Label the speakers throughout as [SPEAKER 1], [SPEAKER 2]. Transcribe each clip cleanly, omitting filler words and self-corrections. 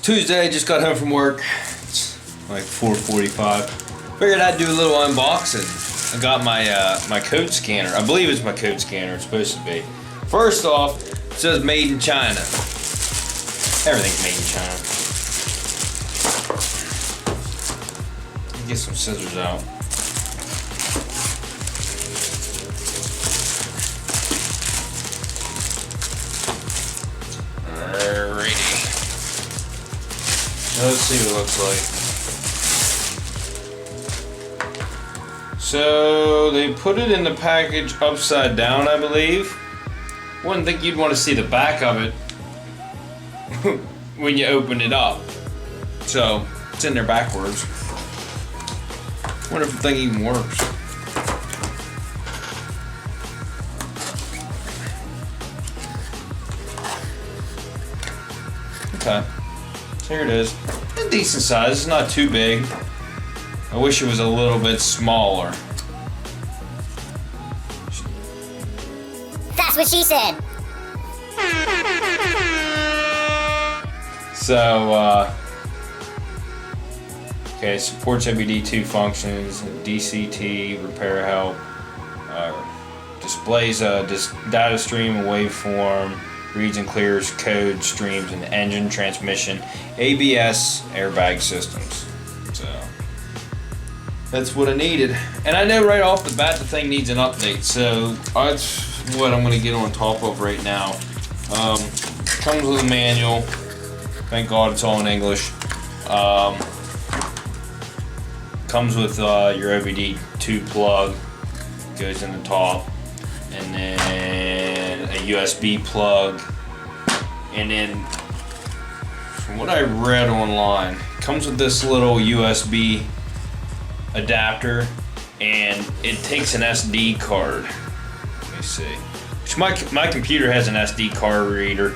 [SPEAKER 1] Tuesday, just got home from work. It's like 4:45. Figured I'd do a little unboxing. I got my my code scanner. I believe it's my code scanner. It's supposed to be. First off, it says made in China. Everything's made in China. Get some scissors out. Alrighty. Let's see what it looks like. So they put it in the package upside down, I believe. Wouldn't think you'd want to see the back of it when you open it up. So it's in there backwards. Wonder if the thing even works. Okay, so here it is. A decent size, it's not too big. I wish it was a little bit smaller.
[SPEAKER 2] That's what she said.
[SPEAKER 1] So, okay, supports OBD2 functions, DCT, repair help, displays a data stream, a waveform, reads and clears code streams in engine, transmission, ABS, airbag systems. So that's what I needed. And I know right off the bat the thing needs an update, so that's what I'm going to get on top of right now. Comes with a manual. Thank God it's all in English. Comes with your OBD2 plug, goes in the top, and then a USB plug, and then from what I read online, comes with this little USB adapter, and it takes an SD card. Let me see. Which my computer has an SD card reader.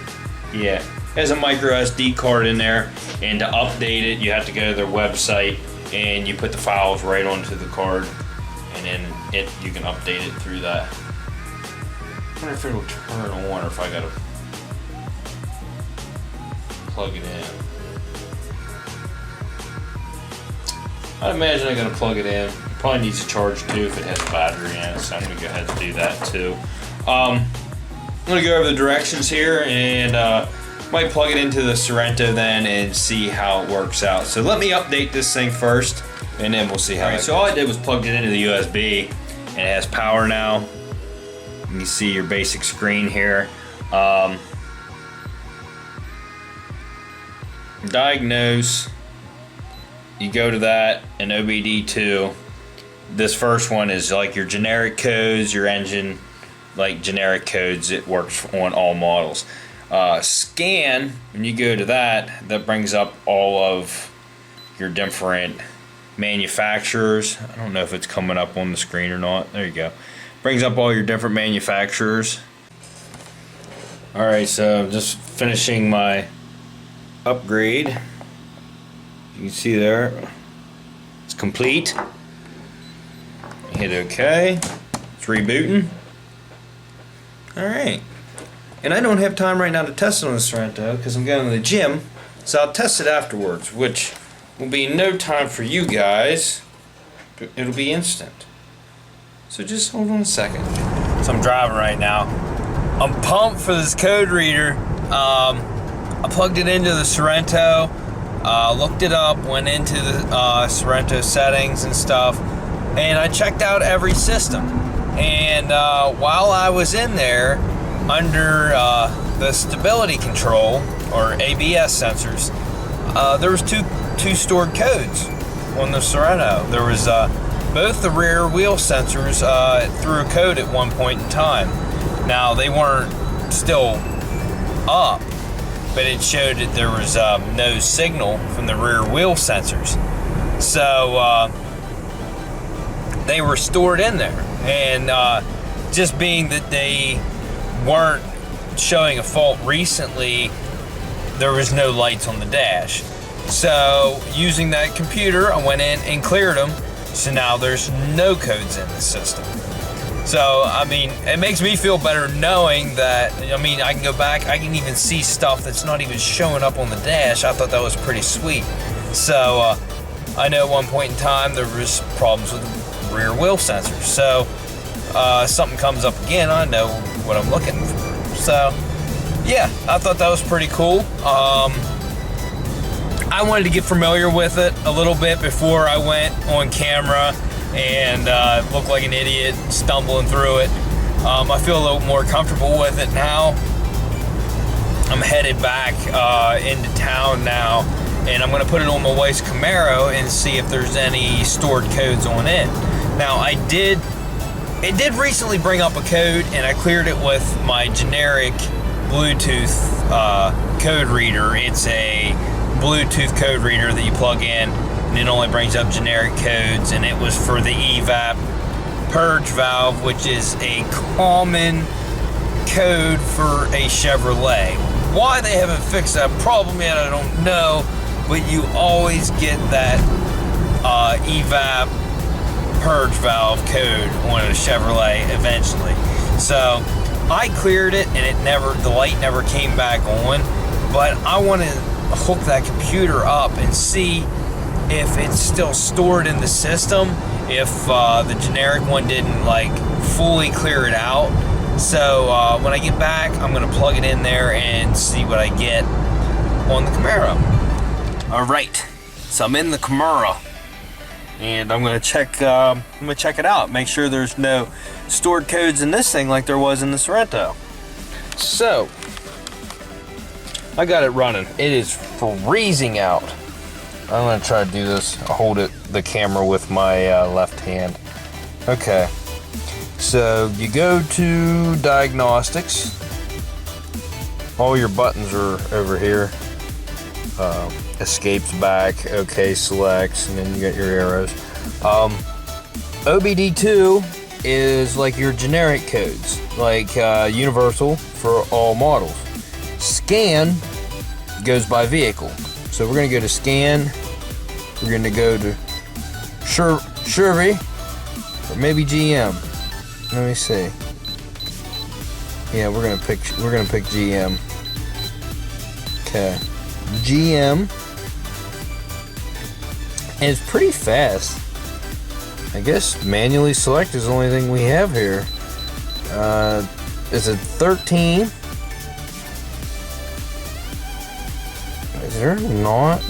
[SPEAKER 1] Yeah, has a micro SD card in there, and to update it, you have to go to their website, and you put the files right onto the card, and then you can update it through that. I wonder if it'll turn on or if I gotta plug it in. I'd imagine I gotta plug it in. It probably needs a charge too if it has a battery in it, so I'm gonna go ahead and do that too. I'm gonna go over the directions here and might plug it into the Sorento then and see how it works out. So let me update this thing first, and then we'll see how. Alright, so all I did was plugged it into the USB, and it has power now. You can see your basic screen here. Diagnose. You go to that, and OBD2. This first one is like your generic codes, your engine, like generic codes. It works on all models. Scan, when you go to that, that brings up all of your different manufacturers. I don't know if it's coming up on the screen or not. There you go. Brings up all your different manufacturers. Alright, so I'm just finishing my upgrade. You can see there, it's complete. Hit OK. It's rebooting. Alright. And I don't have time right now to test it on the Sorento because I'm going to the gym, so I'll test it afterwards, which will be no time for you guys. It'll be instant. So just hold on a second. So I'm driving right now. I'm pumped for this code reader. I plugged it into the Sorento, looked it up, went into the Sorento settings and stuff, and I checked out every system. And while I was in there, under the stability control or ABS sensors, there was two stored codes on the Sorento. There was both the rear wheel sensors threw a code at one point in time. Now they weren't still up, but it showed that there was no signal from the rear wheel sensors. So they were stored in there, and just being that they weren't showing a fault recently, there was no lights on the dash. So using that computer, I went in and cleared them, so now there's no codes in the system. So, I mean, it makes me feel better knowing that, I mean, I can go back, I can even see stuff that's not even showing up on the dash. I thought that was pretty sweet. So, I know at one point in time there was problems with the rear wheel sensors. So, something comes up again, I know what I'm looking for. So, yeah, I thought that was pretty cool. I wanted to get familiar with it a little bit before I went on camera and looked like an idiot stumbling through it. I feel a little more comfortable with it now. I'm headed back into town now, and I'm going to put it on my wife's Camaro and see if there's any stored codes on it. Now, it did recently bring up a code, and I cleared it with my generic Bluetooth code reader. It's a Bluetooth code reader that you plug in, and it only brings up generic codes, and it was for the evap purge valve, which is a common code for a Chevrolet. Why they haven't fixed that problem yet, I don't know, but you always get that evap purge valve code on a Chevrolet eventually. So I cleared it, and the light never came back on, but I want to hook that computer up and see if it's still stored in the system, if the generic one didn't like fully clear it out. So when I get back, I'm gonna plug it in there and see what I get on the Camaro. All right, so I'm in the Camaro, and I'm gonna check it out, make sure there's no stored codes in this thing like there was in the Sorento. So I got it running. It is freezing out. I'm gonna try to do this. I'll hold the camera with my left hand. Okay. So you go to diagnostics. All your buttons are over here. Escapes back. Okay, selects, and then you got your arrows. OBD2 is like your generic codes, like universal for all models. Scan goes by vehicle. So we're going to go to scan. We're going to go to Chevy, or maybe GM. Let me see. Yeah, we're going to pick GM. Okay. GM. And it's pretty fast. I guess manually select is the only thing we have here. It's a 13. Is there not?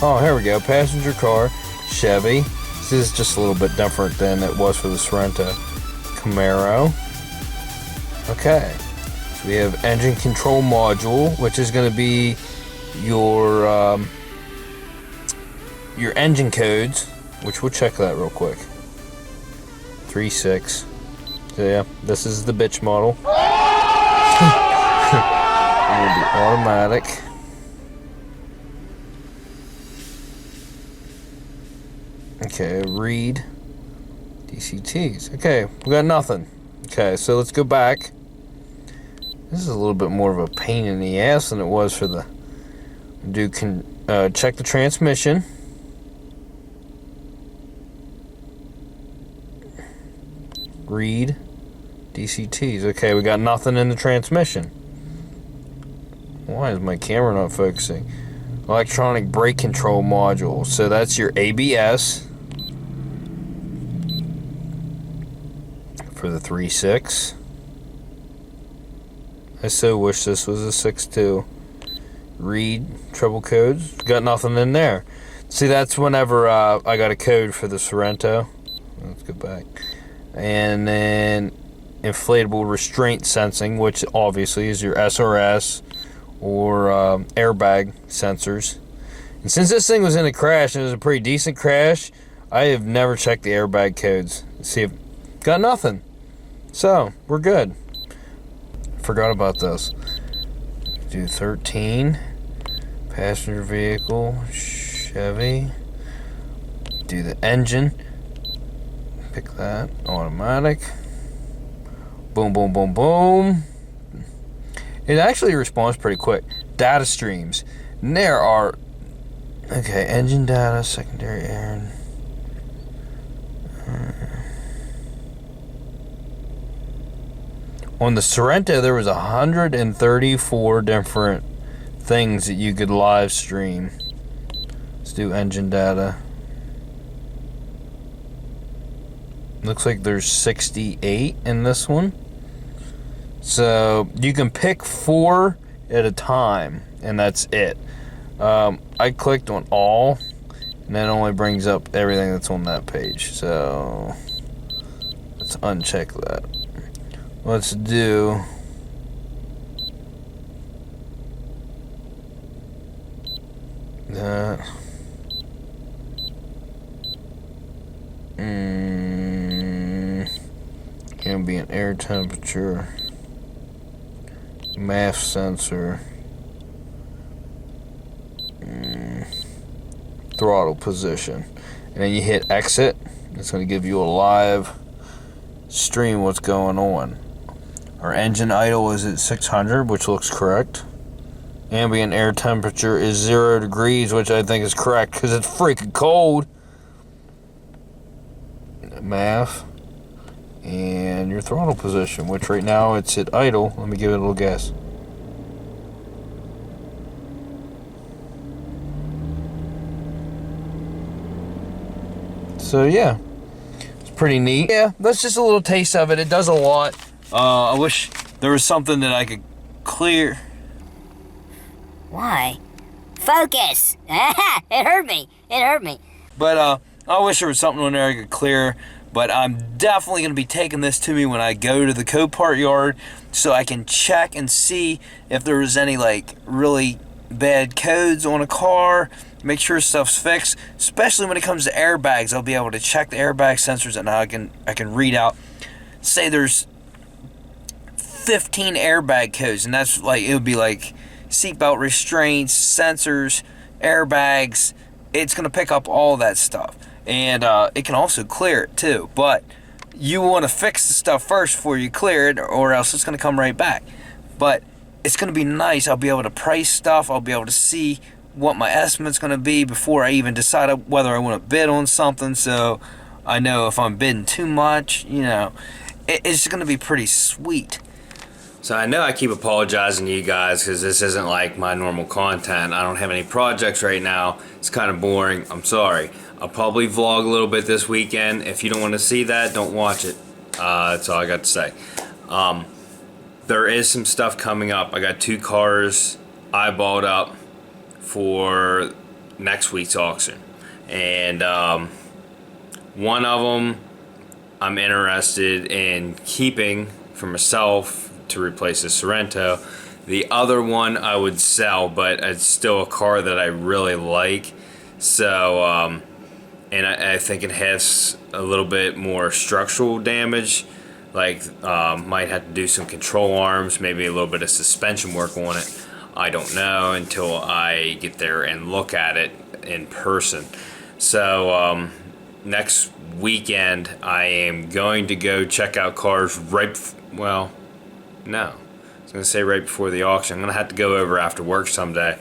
[SPEAKER 1] Oh, here we go. Passenger car, Chevy. This is just a little bit different than it was for the Sorento. Camaro. Okay. So we have engine control module, which is going to be your engine codes, which we'll check that real quick. 3.6. So yeah, this is the bitch model. It will be automatic. Okay, read DCTs. Okay, we got nothing. Okay, so let's go back. This is a little bit more of a pain in the ass than it was for the check the transmission. Read DCTs. Okay, we got nothing in the transmission. Why is my camera not focusing? Electronic brake control module. So that's your ABS for the 3.6. I so wish this was a 6.2. Read trouble codes. Got nothing in there. See, that's whenever I got a code for the Sorento. Let's go back. And then inflatable restraint sensing, which obviously is your SRS or airbag sensors. And since this thing was in a crash, and it was a pretty decent crash, I have never checked the airbag codes. See if got nothing. So we're good. Forgot about this. Do 13. Passenger vehicle, Chevy. Do the engine. Pick that. Automatic. Boom, boom, boom, boom. It actually responds pretty quick. Data streams. And there are... Okay, engine data, secondary air. On the Sorento, there was 134 different things that you could live stream. Let's do engine data. Looks like there's 68 in this one. So you can pick 4 at a time, and that's it. I clicked on all, and that only brings up everything that's on that page. So let's uncheck that. Let's do that. Ambient air temperature, MAF sensor, throttle position, and then you hit exit. It's going to give you a live stream what's going on. Our engine idle is at 600, which looks correct. Ambient air temperature is 0 degrees, which I think is correct because it's freaking cold. MAF. And your throttle position, which right now it's at idle. Let me give it a little guess. So yeah, it's pretty neat. Yeah, that's just a little taste of it. It does a lot. I wish there was something that I could clear.
[SPEAKER 2] Why? Focus! It hurt me. It hurt me.
[SPEAKER 1] But I wish there was something on there I could clear. But I'm definitely going to be taking this to me when I go to the Copart yard so I can check and see if there was any like really bad codes on a car, make sure stuff's fixed, especially when it comes to airbags. I'll be able to check the airbag sensors, and I can read out, say there's 15 airbag codes, and that's like, it would be like seatbelt restraints, sensors, airbags. It's going to pick up all that stuff. And it can also clear it too, but you want to fix the stuff first before you clear it, or else it's going to come right back. But it's going to be nice. I'll be able to price stuff. I'll be able to see what my estimate's going to be before I even decide whether I want to bid on something, so I know if I'm bidding too much, you know, it's going to be pretty sweet. So I know I keep apologizing to you guys because this isn't like my normal content. I don't have any projects right now. It's kind of boring. I'm sorry. I'll probably vlog a little bit this weekend. If you don't want to see that, don't watch it. That's all I got to say. There is some stuff coming up. I got 2 cars eyeballed up for next week's auction. And one of them I'm interested in keeping for myself to replace the Sorento. The other one I would sell, but it's still a car that I really like. So, and I think it has a little bit more structural damage. Like, might have to do some control arms, maybe a little bit of suspension work on it. I don't know until I get there and look at it in person. So, next weekend I am going to go check out cars well, no. I was going to say right before the auction. I'm going to have to go over after work someday.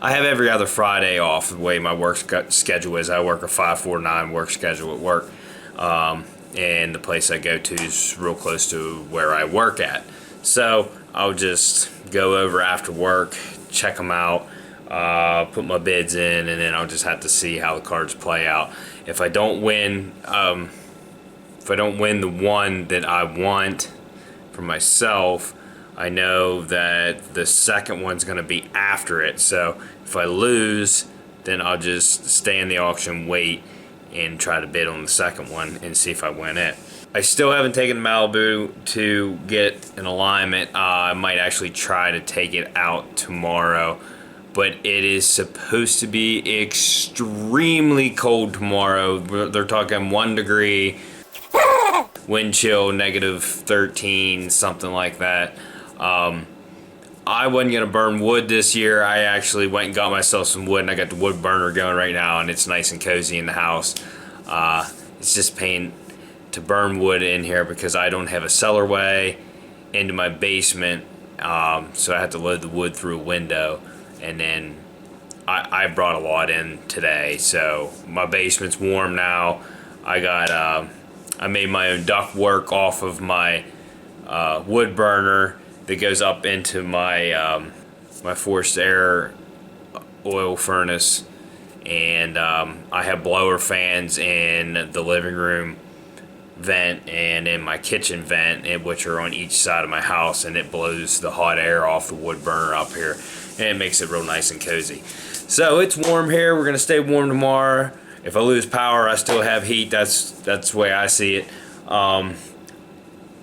[SPEAKER 1] I have every other Friday off the way my work schedule is. I work a 5-4-9 work schedule at work. And the place I go to is real close to where I work at. So I'll just go over after work, check them out, put my bids in, and then I'll just have to see how the cards play out. If I don't win, the one that I want for myself, I know that the second one's going to be after it. So if I lose, then I'll just stay in the auction, wait, and try to bid on the second one and see if I win it. I still haven't taken Malibu to get an alignment. I might actually try to take it out tomorrow, but it is supposed to be extremely cold tomorrow. They're talking 1 degree, wind chill, -13, something like that. I wasn't going to burn wood this year. I actually went and got myself some wood, and I got the wood burner going right now, and it's nice and cozy in the house. It's just pain to burn wood in here because I don't have a cellarway into my basement, so I had to load the wood through a window, and then I brought a lot in today, so my basement's warm now. I made my own duct work off of my wood burner that goes up into my my forced air oil furnace, and I have blower fans in the living room vent and in my kitchen vent, which are on each side of my house, and it blows the hot air off the wood burner up here, and it makes it real nice and cozy. So it's warm here. We're gonna stay warm tomorrow. If I lose power, I still have heat. That's the way I see it.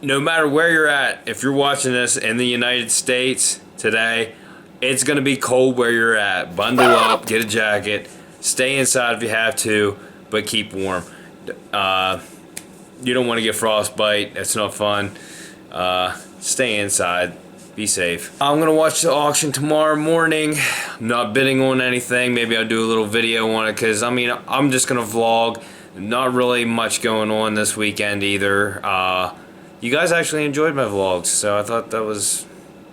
[SPEAKER 1] No matter where you're at, if you're watching this in the United States today, it's gonna be cold where you're at. Bundle up, get a jacket, stay inside if you have to, but keep warm. You don't want to get frostbite. That's not fun. Stay inside. Be safe. I'm gonna watch the auction tomorrow morning. I'm not bidding on anything. Maybe I'll do a little video on it, because I mean, I'm just gonna vlog. Not really much going on this weekend either. You guys actually enjoyed my vlogs, so I thought that was,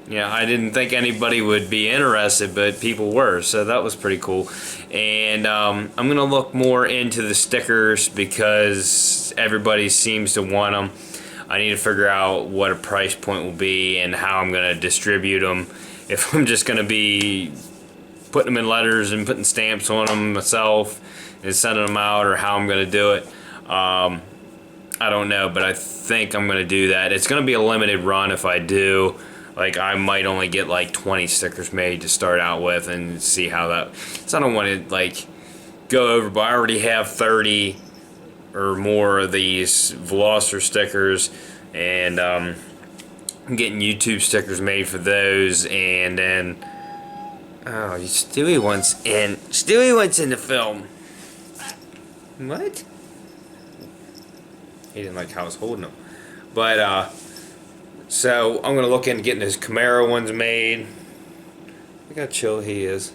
[SPEAKER 1] yeah, I didn't think anybody would be interested, but people were, so that was pretty cool. And I'm gonna look more into the stickers because everybody seems to want them. I need to figure out what a price point will be and how I'm gonna distribute them. If I'm just gonna be putting them in letters and putting stamps on them myself and sending them out, or how I'm gonna do it, I don't know, but I think I'm gonna do that. It's gonna be a limited run if I do. Like, I might only get like 20 stickers made to start out with and see how that, so I don't want to like go over, but I already have 30 or more of these Veloster stickers, and I'm getting YouTube stickers made for those. And then, oh, Stewie wants in the film. What? He didn't like how I was holding them. But so I'm gonna look into getting his Camaro ones made. Look how chill he is.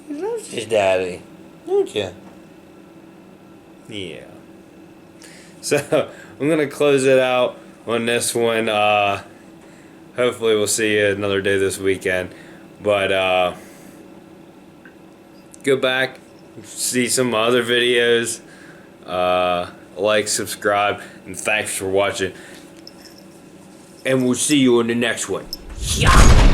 [SPEAKER 1] He loves his daddy, don't you? Yeah. So I'm gonna close it out on this one. Hopefully we'll see you another day this weekend. But go back, see some other videos. Like, subscribe, and thanks for watching. And we'll see you in the next one. Yeah.